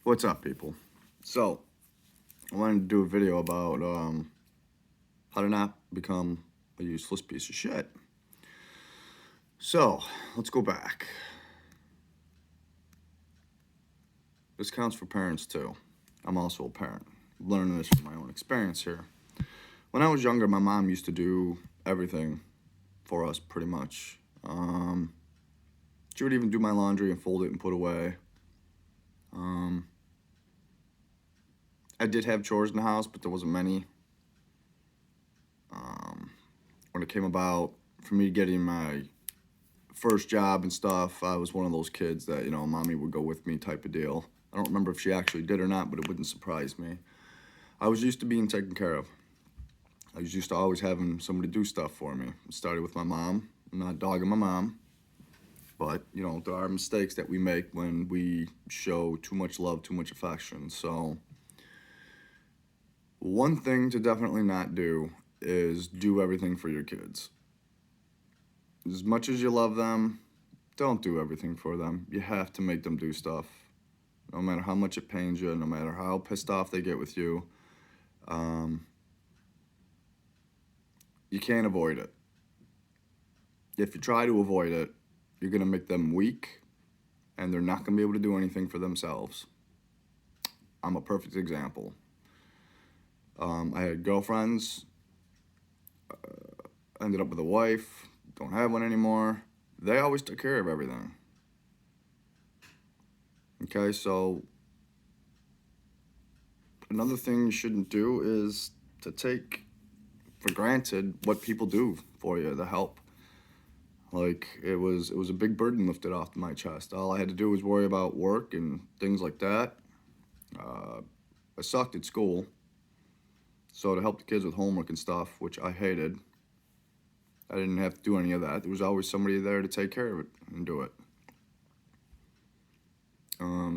What's up, people? So, I wanted to do a video about how to not become a useless piece of shit. So, let's go back. This counts for parents too. I'm also a parent. I'm learning this from my own experience here. When I was younger, my mom used to do everything for us, pretty much. She would even do my laundry and fold it and put away. Um, I did have chores in the house, but there wasn't many. When it came about for me getting my first job and stuff, I was one of those kids that, mommy would go with me type of deal. I don't remember if she actually did or not, but it wouldn't surprise me. I was used to being taken care of. I was used to always having somebody do stuff for me. It started with my mom. I'm not dogging my mom, but, there are mistakes that we make when we show too much love, too much affection. So, one thing to definitely not do is do everything for your kids. As much as you love them, don't do everything for them. You have to make them do stuff. No matter how much it pains you, no matter how pissed off they get with you, you can't avoid it. If you try to avoid it, you're going to make them weak, and they're not going to be able to do anything for themselves. I'm a perfect example. I had girlfriends, ended up with a wife, don't have one anymore. They always took care of everything. Okay, so another thing you shouldn't do is to take for granted what people do for you to help. Like it was a big burden lifted off my chest. All I had to do was worry about work and things like that. I sucked at school, so to help the kids with homework and stuff, which I hated, I didn't have to do any of that. There was always somebody there to take care of it and do it.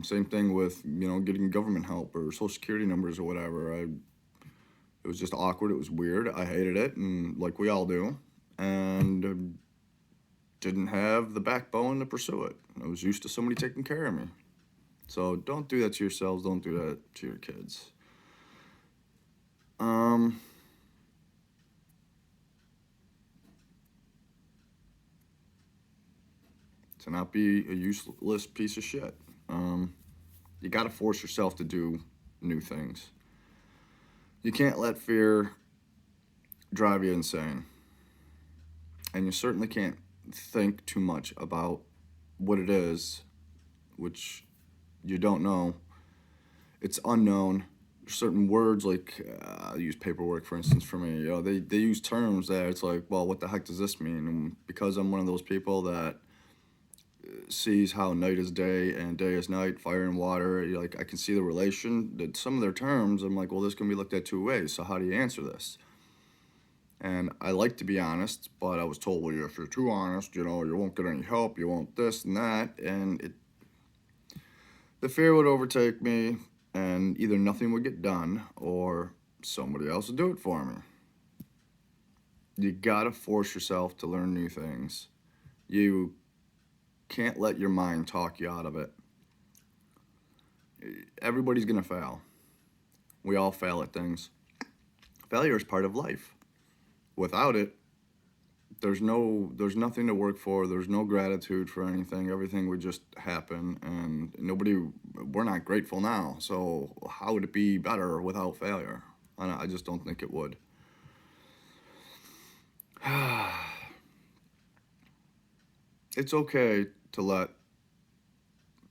Same thing with getting government help or social security numbers or whatever. It was just awkward. It was weird. I hated it, and like we all do, and didn't have the backbone to pursue it. I was used to somebody taking care of me. So don't do that to yourselves. Don't do that to your kids. To not be a useless piece of shit. You got to force yourself to do new things. You can't let fear drive you insane. And you certainly can't think too much about what it is, which you don't know. It's unknown. Certain words, like I use paperwork, for instance, for me. They use terms that it's like, well, what the heck does this mean? And because I'm one of those people that sees how night is day and day is night, fire and water, like I can see the relation. That some of their terms, I'm like, well, this can be looked at two ways. So how do you answer this? And I like to be honest, but I was told, well, if you're too honest, you won't get any help. You won't this and that, and the fear would overtake me, and either nothing would get done or somebody else would do it for me. You gotta force yourself to learn new things. You can't let your mind talk you out of it. Everybody's gonna fail. We all fail at things. Failure is part of life. Without it, there's nothing to work for. There's no gratitude for anything. Everything would just happen, and we're not grateful now. So how would it be better without failure? I just don't think it would. It's okay to let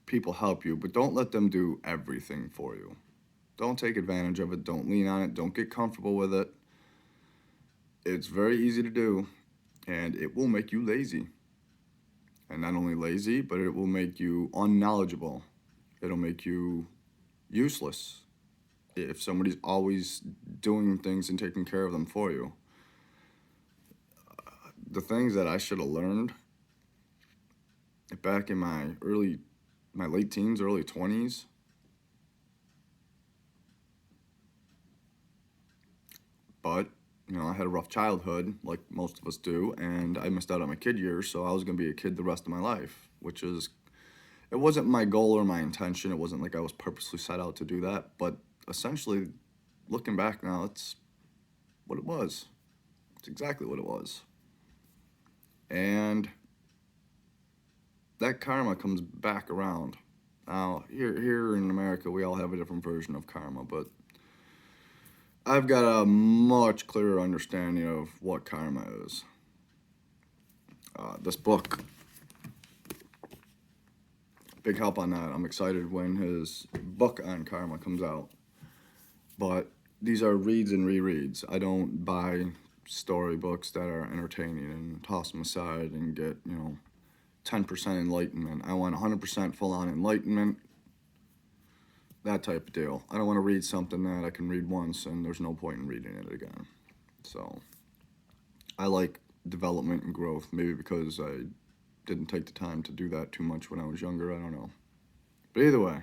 people help you, but don't let them do everything for you. Don't take advantage of it. Don't lean on it. Don't get comfortable with it. It's very easy to do, and it will make you lazy. And not only lazy, but it will make you unknowledgeable. It'll make you useless if somebody's always doing things and taking care of them for you. The things that I should have learned back in my late teens, early 20s, but I had a rough childhood, like most of us do, and I missed out on my kid years, so I was going to be a kid the rest of my life, which is It wasn't my goal or my intention. It wasn't like I was purposely set out to do that. But essentially, looking back now, it's what it was. It's exactly what it was. And that karma comes back around. Now, here in America, we all have a different version of karma, but I've got a much clearer understanding of what karma is. This book, big help on that. I'm excited when his book on karma comes out. But these are reads and rereads. I don't buy storybooks that are entertaining and toss them aside and get, 10% enlightenment. I want 100% full-on enlightenment, that type of deal. I don't want to read something that I can read once and there's no point in reading it again. So I like development and growth, maybe because I didn't take the time to do that too much when I was younger. I don't know. But either way,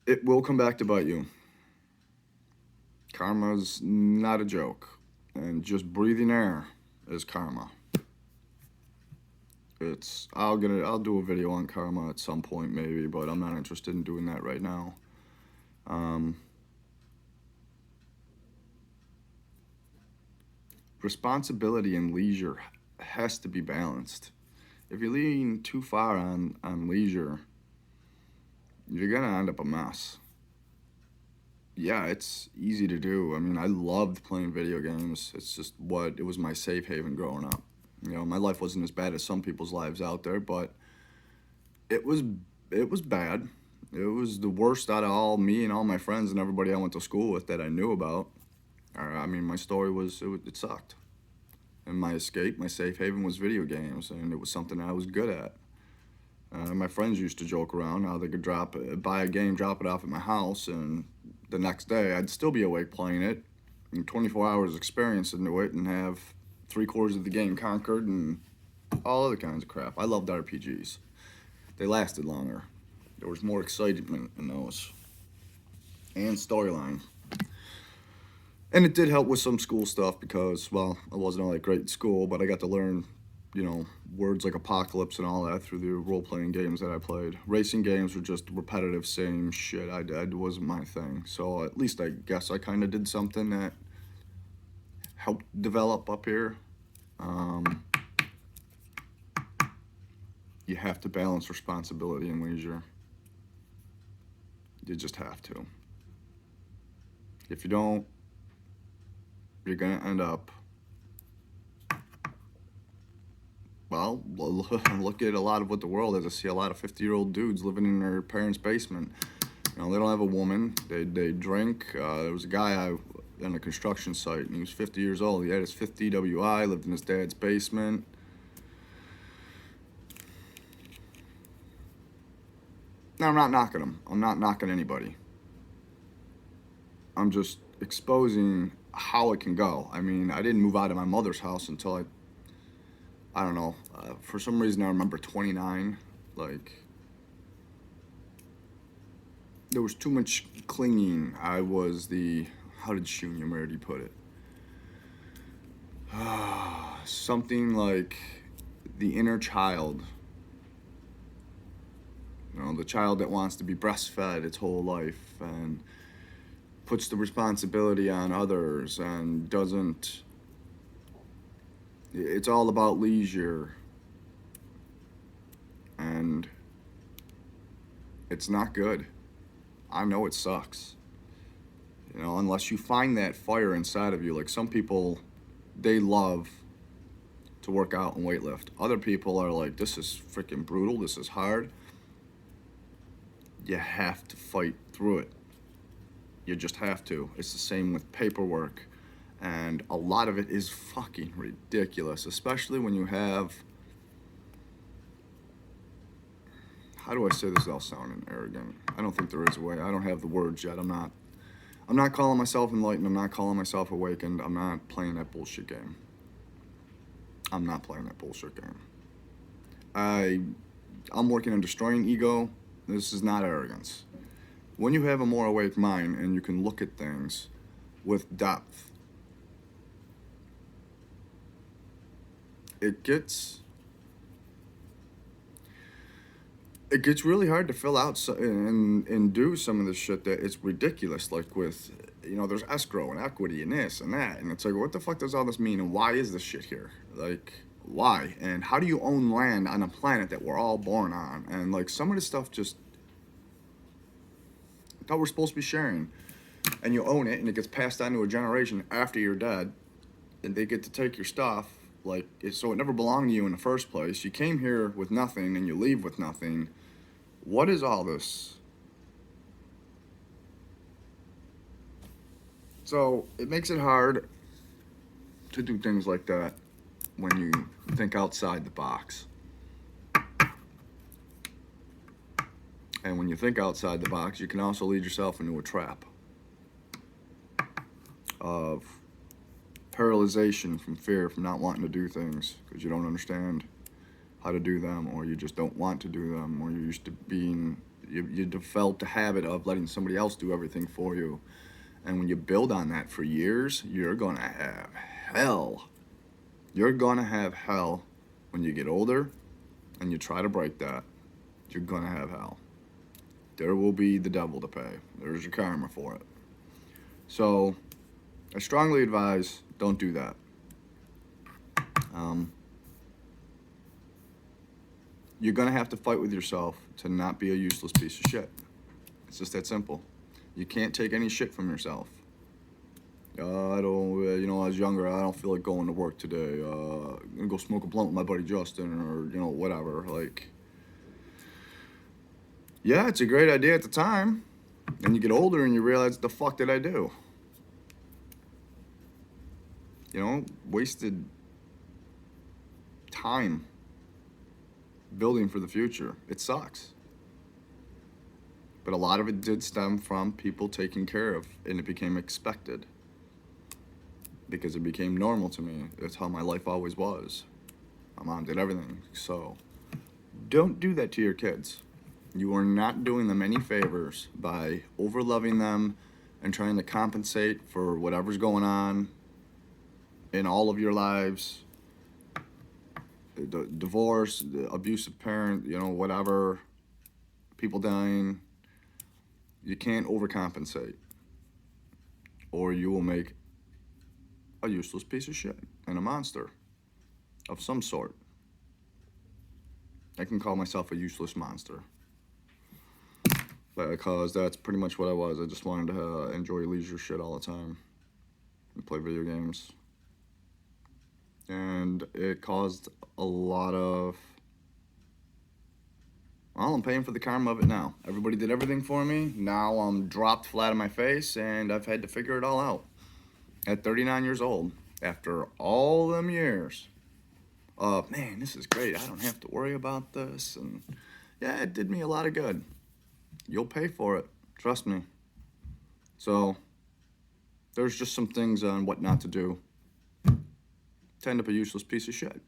it will come back to bite you. Karma's not a joke. And just breathing air is karma. I'll do a video on karma at some point maybe, but I'm not interested in doing that right now. Responsibility and leisure has to be balanced. If you lean too far on leisure, you're gonna end up a mess. Yeah, it's easy to do. I mean, I loved playing video games. It was my safe haven growing up. My life wasn't as bad as some people's lives out there, but it was bad. It was the worst out of all me and all my friends and everybody I went to school with that I knew about. I mean, my story it sucked. And my escape, my safe haven was video games, and it was something I was good at. My friends used to joke around how they could buy a game, drop it off at my house, and the next day I'd still be awake playing it, and 24 hours experience into it, and have 3/4 of the game conquered, and all other kinds of crap. I loved RPGs. They lasted longer. There was more excitement in those, and storyline. And it did help with some school stuff because, well, I wasn't all that great in school, but I got to learn, words like apocalypse and all that through the role-playing games that I played. Racing games were just repetitive, same shit. It wasn't my thing. So at least I guess I kind of did something that helped develop up here. You have to balance responsibility and leisure. You just have to. If you don't, you're gonna end up, well, look at a lot of what the world is. I see a lot of 50-year-old dudes living in their parents' basement. They don't have a woman. They drink. There was a guy on a construction site, and he was 50 years old. He had his 5th DWI, lived in his dad's basement. Now, I'm not knocking him. I'm not knocking anybody. I'm just exposing how it can go. I mean, I didn't move out of my mother's house until I don't know. For some reason, I remember 29. Like, there was too much clinging. I was how did Shunya Merdy put it? Something like the inner child. The child that wants to be breastfed its whole life and puts the responsibility on others and doesn't. It's all about leisure. And it's not good. I know it sucks. Unless you find that fire inside of you. Like some people, they love to work out and weightlift. Other people are like, this is freaking brutal. This is hard. You have to fight through it. You just have to. It's the same with paperwork. And a lot of it is fucking ridiculous, especially when you have, how do I say this without sounding arrogant? I don't think there is a way. I don't have the words yet. I'm not calling myself enlightened. I'm not calling myself awakened. I'm not playing that bullshit game. I'm not playing that bullshit game. I'm working on destroying ego. This is not arrogance. When you have a more awake mind and you can look at things with depth, it gets really hard to fill out and do some of this shit that it's ridiculous. Like with, there's escrow and equity and this and that, and it's like, what the fuck does all this mean, and why is this shit here? Like, why? And how do you own land on a planet that we're all born on? And like some of this stuff just, I thought we're supposed to be sharing, and you own it, and it gets passed on to a generation after you're dead, and they get to take your stuff. Like, so it never belonged to you in the first place. You came here with nothing, and you leave with nothing. What is all this? So it makes it hard to do things like that when you think outside the box. And when you think outside the box, you can also lead yourself into a trap of paralyzation from fear, from not wanting to do things because you don't understand how to do them, or you just don't want to do them, or you're used to being, you developed a habit of letting somebody else do everything for you. And when you build on that for years, you're gonna have hell. You're gonna have hell when you get older and you try to break that. You're gonna have hell. There will be the devil to pay. There's your karma for it. So I strongly advise, don't do that. You're gonna have to fight with yourself to not be a useless piece of shit. It's just that simple. You can't take any shit from yourself. I don't, I was younger, I don't feel like going to work today. I'm gonna go smoke a blunt with my buddy Justin, or, whatever. Like, yeah, it's a great idea at the time. Then you get older and you realize, the fuck did I do? Wasted time building for the future. It sucks. But a lot of it did stem from people taking care of, and it became expected. Because it became normal to me. That's how my life always was. My mom did everything. So, don't do that to your kids. You are not doing them any favors by overloving them and trying to compensate for whatever's going on in all of your lives. The divorce, the abusive parent, whatever, people dying. You can't overcompensate, or you will make a useless piece of shit and a monster of some sort. I can call myself a useless monster, because that's pretty much what I was. I just wanted to enjoy leisure shit all the time and play video games. And it caused a lot of, well, I'm paying for the karma of it now. Everybody did everything for me. Now I'm dropped flat on my face, and I've had to figure it all out. At 39 years old, after all them years of, man, this is great. I don't have to worry about this. And yeah, it did me a lot of good. You'll pay for it. Trust me. So there's just some things on what not to do. To end up a useless piece of shit.